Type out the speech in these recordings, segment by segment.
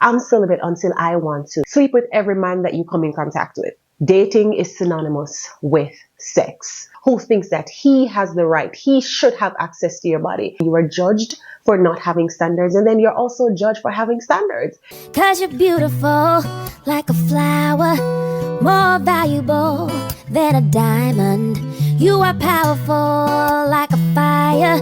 I'm celibate until I want to. Sleep with every man that you come in contact with. Dating is synonymous with sex. Who thinks that he has the right, he should have access to your body? You are judged for not having standards, and then you're also judged for having standards. 'Cause you're beautiful like a flower, more valuable than a diamond. You are powerful like a fire.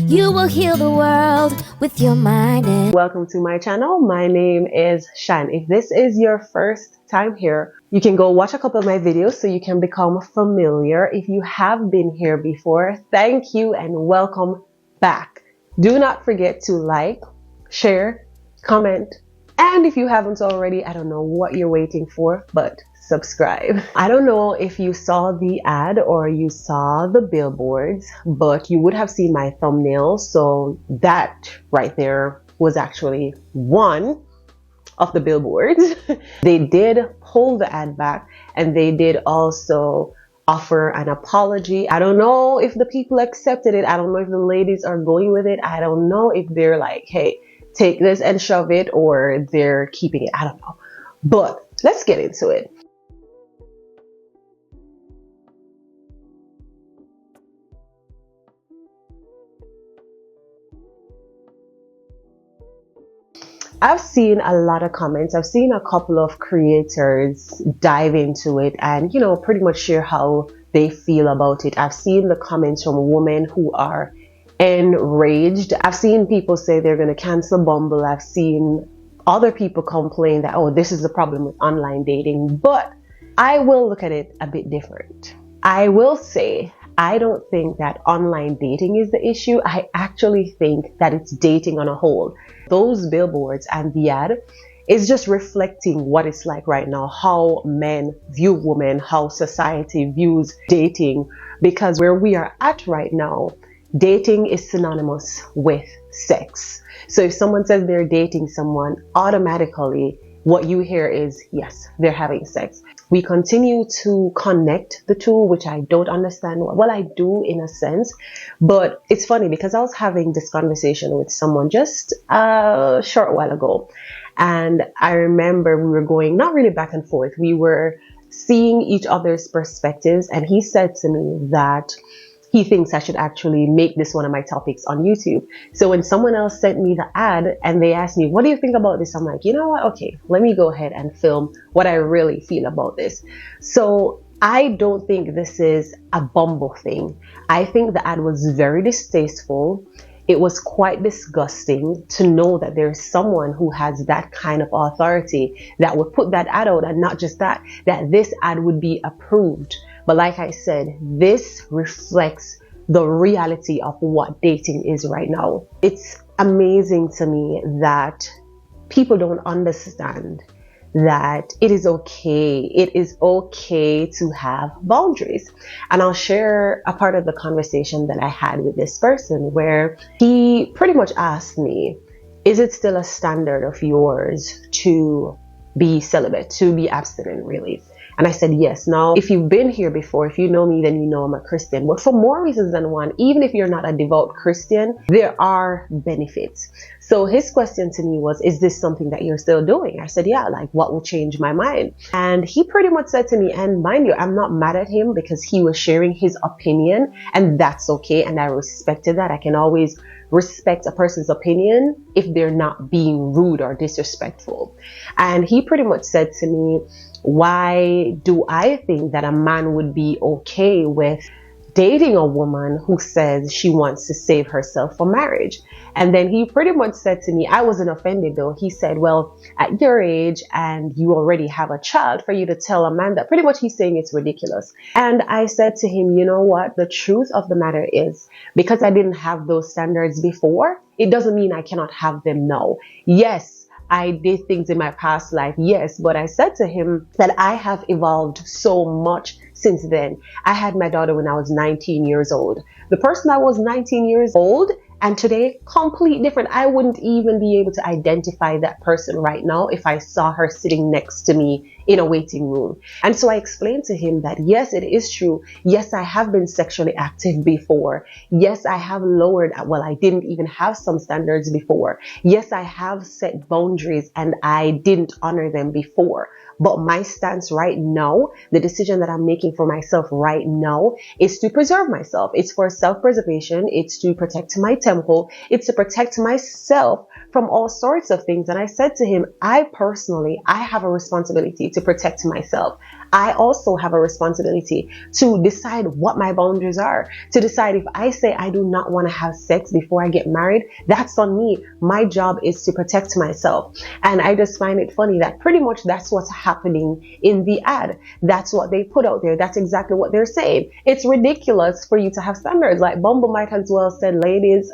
You will heal the world with your mind. Welcome to my channel. My name is Shan. If this is your first time here, you can go watch a couple of my videos so you can become familiar. If you have been here before, thank you and welcome back. Do not forget to like, share, comment, and if you haven't already, I don't know what you're waiting for, but subscribe. I don't know if you saw the ad or you saw the billboards, but you would have seen my thumbnail. So that right there was actually one of the billboards. They did pull the ad back, and they did also offer an apology. I don't know if the people accepted it. I don't know if the ladies are going with it. I don't know if they're like, hey, take this and shove it, or they're keeping it. I don't know. But let's get into it. I've seen a lot of comments. I've seen a couple of creators dive into it and, pretty much share how they feel about it. I've seen the comments from women who are enraged. I've seen people say they're going to cancel Bumble. I've seen other people complain that, oh, this is the problem with online dating. But I will look at it a bit different. I will say, I don't think that online dating is the issue. I actually think that it's dating on a whole. Those billboards and the ad is just reflecting what it's like right now, how men view women, how society views dating, because where we are at right now, dating is synonymous with sex. So if someone says they're dating someone, automatically what you hear is, yes, they're having sex. We continue to connect the two, which I don't understand. Well, I do in a sense, but it's funny because I was having this conversation with someone just a short while ago. And I remember we were going, not really back and forth. We were seeing each other's perspectives. And he said to me that he thinks I should actually make this one of my topics on YouTube. So when someone else sent me the ad and they asked me, what do you think about this? I'm like, you know what? Okay, let me go ahead and film what I really feel about this. So I don't think this is a Bumble thing. I think the ad was very distasteful. It was quite disgusting to know that there's someone who has that kind of authority that would put that ad out, and not just that this ad would be approved. But like I said, this reflects the reality of what dating is right now. It's amazing to me that people don't understand that it is okay. It is okay to have boundaries. And I'll share a part of the conversation that I had with this person where he pretty much asked me, is it still a standard of yours to be celibate, to be abstinent really? And I said, yes. Now, if you've been here before, if you know me, then you know I'm a Christian. But for more reasons than one, even if you're not a devout Christian, there are benefits. So his question to me was, is this something that you're still doing? I said, yeah, like what will change my mind? And he pretty much said to me, and mind you, I'm not mad at him because he was sharing his opinion, and that's okay. And I respected that. I can always respect a person's opinion if they're not being rude or disrespectful. And he pretty much said to me, why do I think that a man would be okay with dating a woman who says she wants to save herself for marriage? And then he pretty much said to me, I wasn't offended though. He said, well, at your age and you already have a child, for you to tell a man that, pretty much he's saying it's ridiculous. And I said to him, you know what? The truth of the matter is, because I didn't have those standards before, it doesn't mean I cannot have them now. Yes, I did things in my past life, yes, but I said to him that I have evolved so much since then. I had my daughter when I was 19 years old. The person that was 19 years old And today, complete different. I wouldn't even be able to identify that person right now if I saw her sitting next to me in a waiting room. And so I explained to him that yes, it is true. Yes, I have been sexually active before. Yes, I have lowered, well, I didn't even have some standards before. Yes, I have set boundaries and I didn't honor them before. But my stance right now, the decision that I'm making for myself right now is to preserve myself. It's for self-preservation. It's to protect my temple. It's to protect myself from all sorts of things. And I said to him, I have a responsibility to protect myself. I also have a responsibility to decide what my boundaries are, to decide if I say I do not want to have sex before I get married, that's on me. My job is to protect myself. And I just find it funny that pretty much that's what's happening in the ad. That's what they put out there. That's exactly what they're saying. It's ridiculous for you to have standards. Like Bumble might as well said, ladies,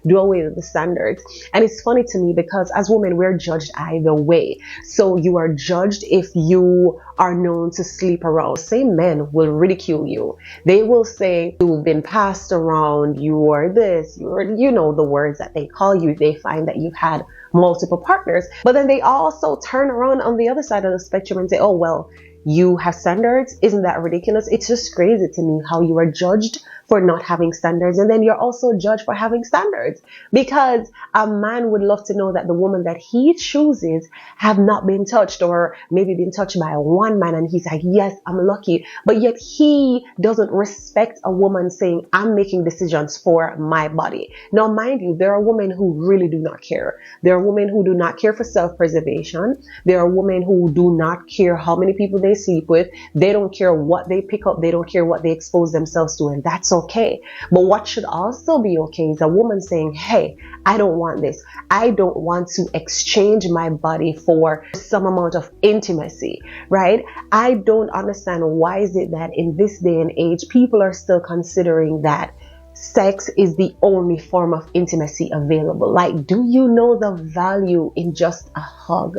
do away with the standards. And it's funny to me because as women, we're judged either way. So you are judged if you are known to sleep around. Same men will ridicule you. They will say you've been passed around, you are this, you are, the words that they call you. They find that you've had multiple partners, but then they also turn around on the other side of the spectrum and say, oh, well, you have standards. Isn't that ridiculous? It's just crazy to me how you are judged for not having standards. And then you're also judged for having standards, because a man would love to know that the woman that he chooses have not been touched, or maybe been touched by one man. And he's like, yes, I'm lucky. But yet he doesn't respect a woman saying, I'm making decisions for my body. Now, mind you, there are women who really do not care. There are women who do not care for self-preservation. There are women who do not care how many people they sleep with. They don't care what they pick up. They don't care what they expose themselves to. And that's okay. But what should also be okay is a woman saying, hey, I don't want this. I don't want to exchange my body for some amount of intimacy, right? I don't understand why is it that in this day and age, people are still considering that sex is the only form of intimacy available. Like, do you know the value in just a hug?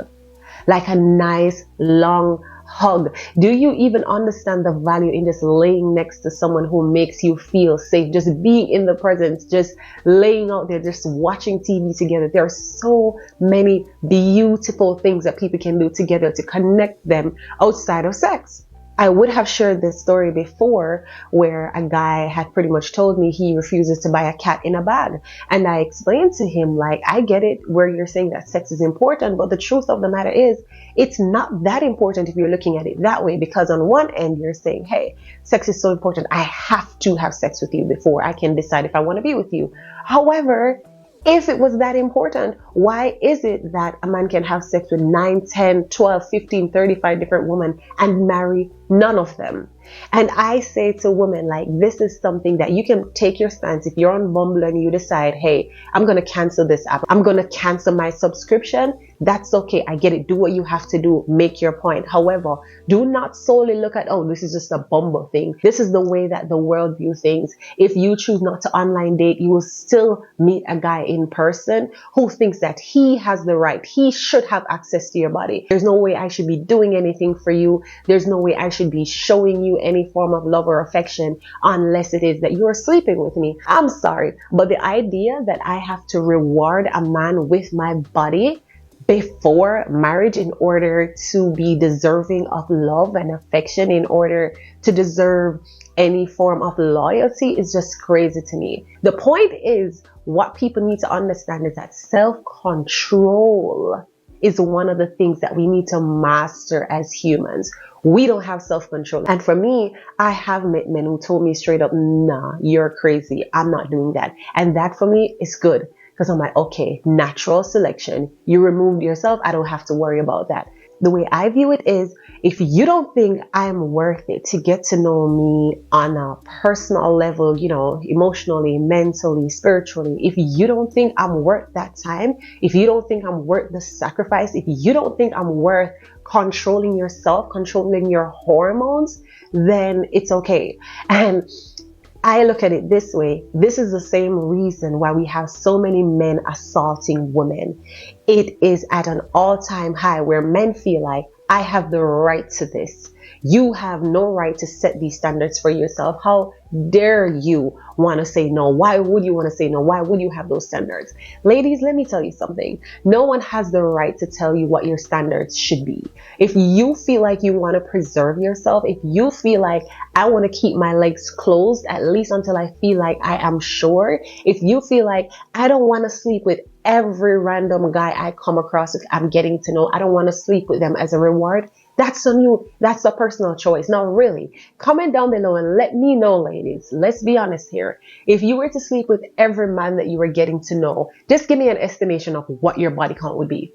Like a nice, long hug. Do you even understand the value in just laying next to someone who makes you feel safe? Just being in the presence, just laying out there, just watching TV together. There are so many beautiful things that people can do together to connect them outside of sex. I would have shared this story before where a guy had pretty much told me he refuses to buy a cat in a bag. And I explained to him, like, I get it where you're saying that sex is important, but the truth of the matter is it's not that important if you're looking at it that way, because on one end you're saying, hey, sex is so important. I have to have sex with you before I can decide if I want to be with you. However, if it was that important, why is it that a man can have sex with 9, 10, 12, 15, 35 different women and marry none of them? And I say to women, like, this is something that you can take your stance. If you're on Bumble and you decide, hey, I'm going to cancel this app, I'm going to cancel my subscription, that's okay. I get it. Do what you have to do. Make your point. However, do not solely look at, oh, this is just a Bumble thing. This is the way that the world views things. If you choose not to online date, you will still meet a guy in person who thinks that he has the right. He should have access to your body. There's no way I should be doing anything for you. There's no way I should be showing you any form of love or affection unless it is that you're sleeping with me. I'm sorry, but the idea that I have to reward a man with my body before marriage in order to be deserving of love and affection, in order to deserve any form of loyalty, is just crazy to me. The point is, what people need to understand is that self-control is one of the things that we need to master as humans. We don't have self-control. And for me, I have met men who told me straight up, nah, you're crazy. I'm not doing that. And that for me is good, because I'm like, okay, natural selection. You removed yourself. I don't have to worry about that. The way I view it is, if you don't think I'm worth it to get to know me on a personal level, emotionally, mentally, spiritually, if you don't think I'm worth that time, if you don't think I'm worth the sacrifice, if you don't think I'm worth controlling yourself, controlling your hormones, then it's okay. And I look at it this way. This is the same reason why we have so many men assaulting women. It is at an all-time high where men feel like, I have the right to this. You have no right to set these standards for yourself. How dare you want to say no? Why would you want to say no? Why would you have those standards? Ladies, let me tell you something. No one has the right to tell you what your standards should be. If you feel like you want to preserve yourself, if you feel like I want to keep my legs closed, at least until I feel like I am sure, if you feel like I don't want to sleep with every random guy I come across, if I'm getting to know, I don't want to sleep with them as a reward, that's on you. That's a personal choice. Now, really, comment down below and let me know, ladies. Let's be honest here. If you were to sleep with every man that you were getting to know, just give me an estimation of what your body count would be.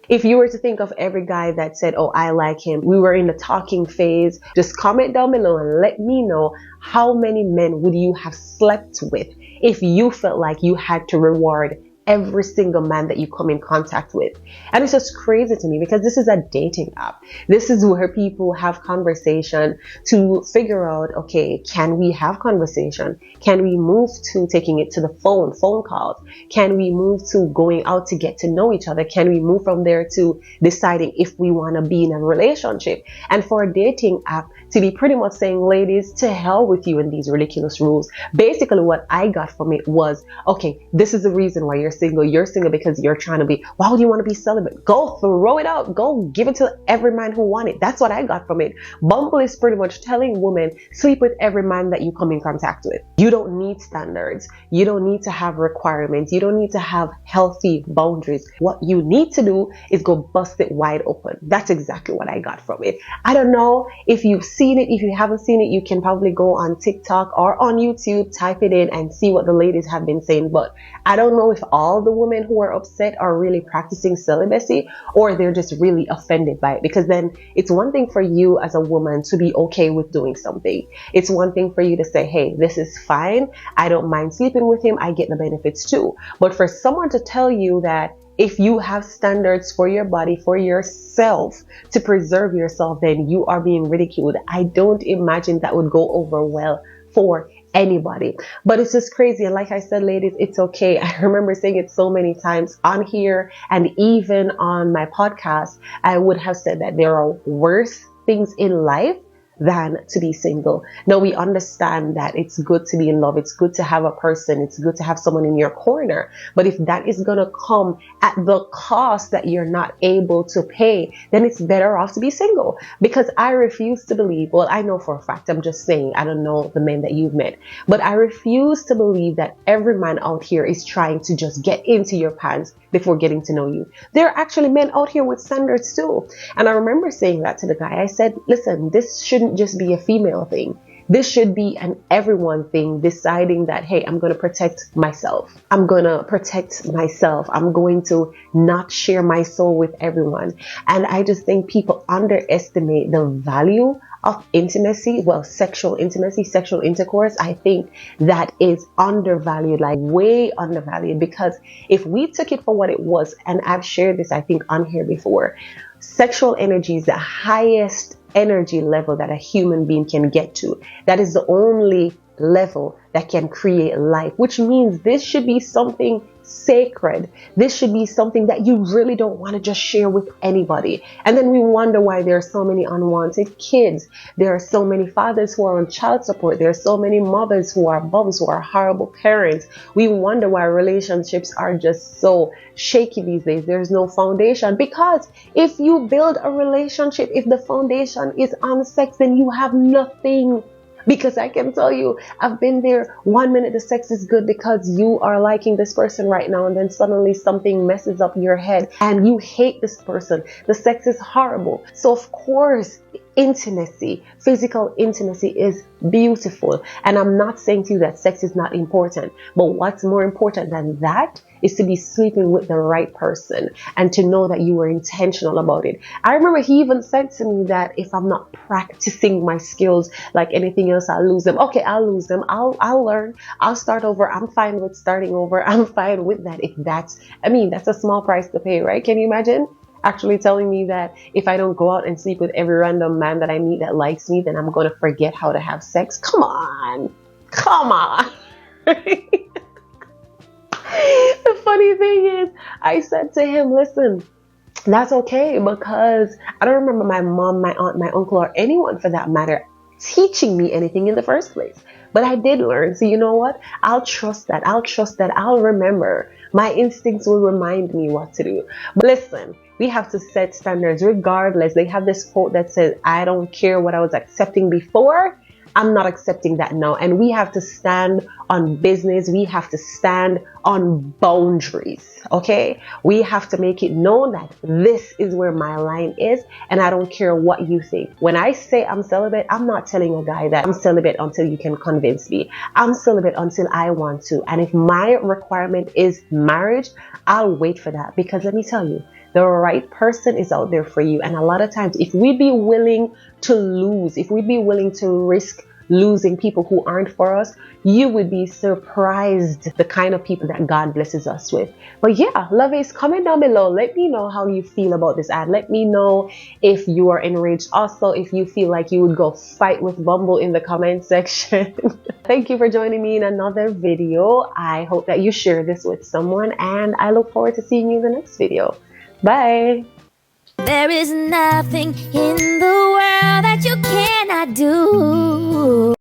If you were to think of every guy that said, oh, I like him, we were in the talking phase, just comment down below and let me know how many men would you have slept with if you felt like you had to reward every single man that you come in contact with. And it's just crazy to me because this is a dating app. This is where people have conversation to figure out, okay, can we have conversation? Can we move to taking it to the phone calls? Can we move to going out to get to know each other? Can we move from there to deciding if we want to be in a relationship? And for a dating app to be pretty much saying, ladies, to hell with you and these ridiculous rules. Basically what I got from it was, okay, this is the reason why you're single. You're single because you're trying to be, why would you want to be celibate? Go throw it out. Go give it to every man who want it. That's what I got from it. Bumble is pretty much telling women, sleep with every man that you come in contact with. You don't need standards. You don't need to have requirements. You don't need to have healthy boundaries. What you need to do is go bust it wide open. That's exactly what I got from it. I don't know if you've seen it. If you haven't seen it, you can probably go on TikTok or on YouTube, type it in and see what the ladies have been saying. But I don't know if all the women who are upset are really practicing celibacy or they're just really offended by it, because then it's one thing for you as a woman to be okay with doing something. It's one thing for you to say, hey, this is fine. I don't mind sleeping with him. I get the benefits too. But for someone to tell you that if you have standards for your body, for yourself, to preserve yourself, then you are being ridiculed. I don't imagine that would go over well for anybody. But it's just crazy. And like I said, ladies, it's okay. I remember saying it so many times on here and even on my podcast. I would have said that there are worse things in life than to be single. Now we understand that it's good to be in love. It's good to have a person. It's good to have someone in your corner. But if that is going to come at the cost that you're not able to pay, then it's better off to be single. Because I refuse to believe, well, I know for a fact, I'm just saying, I don't know the men that you've met, but I refuse to believe that every man out here is trying to just get into your pants before getting to know you. There are actually men out here with standards too. And I remember saying that to the guy. I said, listen, this shouldn't just be a female thing. This should be an everyone thing, deciding that, hey, I'm going to protect myself. I'm going to protect myself. I'm going to not share my soul with everyone. And I just think people underestimate the value of intimacy. Well, sexual intimacy, sexual intercourse. I think that is undervalued, like way undervalued, because if we took it for what it was, and I've shared this, I think, on here before, sexual energy is the highest energy level that a human being can get to. That is the only level that can create life, which means this should be something sacred. This should be something that you really don't want to just share with anybody. And then we wonder why there are so many unwanted kids. There are so many fathers who are on child support. There are so many mothers who are bums, who are horrible parents. We wonder why relationships are just so shaky these days. There's no foundation, because if you build a relationship, if the foundation is on sex, then you have nothing. Because I can tell you, I've been there. 1 minute the sex is good because you are liking this person right now, and then suddenly something messes up your head and you hate this person. The sex is horrible. So of course, intimacy, physical intimacy is beautiful. And I'm not saying to you that sex is not important, but what's more important than that is to be sleeping with the right person and to know that you were intentional about it. I remember he even said to me that if I'm not practicing my skills like anything else, I'll lose them. Okay, I'll lose them. I'll learn. I'll start over. I'm fine with starting over. I'm fine with that. If that's, that's a small price to pay, right? Can you imagine? Actually telling me that if I don't go out and sleep with every random man that I meet that likes me, then I'm going to forget how to have sex. Come on. The funny thing is, I said to him, listen, That's okay, because I don't remember my mom, my aunt, my uncle, or anyone for that matter teaching me anything in the first place. But I did learn. So you know what? I'll trust that. I'll trust that. I'll remember. My instincts will remind me what to do. But listen, we have to set standards regardless. They have this quote that says, I don't care what I was accepting before, I'm not accepting that now. And we have to stand on business. We have to stand on boundaries. Okay. We have to make it known that this is where my line is. And I don't care what you think. When I say I'm celibate, I'm not telling a guy that I'm celibate until you can convince me. I'm celibate until I want to. And if my requirement is marriage, I'll wait for that. Because let me tell you, the right person is out there for you. And a lot of times, if we be willing to lose, if we be willing to risk losing people who aren't for us, you would be surprised the kind of people that God blesses us with. But yeah, lovies, comment down below. Let me know how you feel about this ad. Let me know if you are enraged. Also, if you feel like you would go fight with Bumble in the comment section. Thank you for joining me in another video. I hope that you share this with someone, and I look forward to seeing you in the next video. Bye. There is nothing in the world that you cannot do.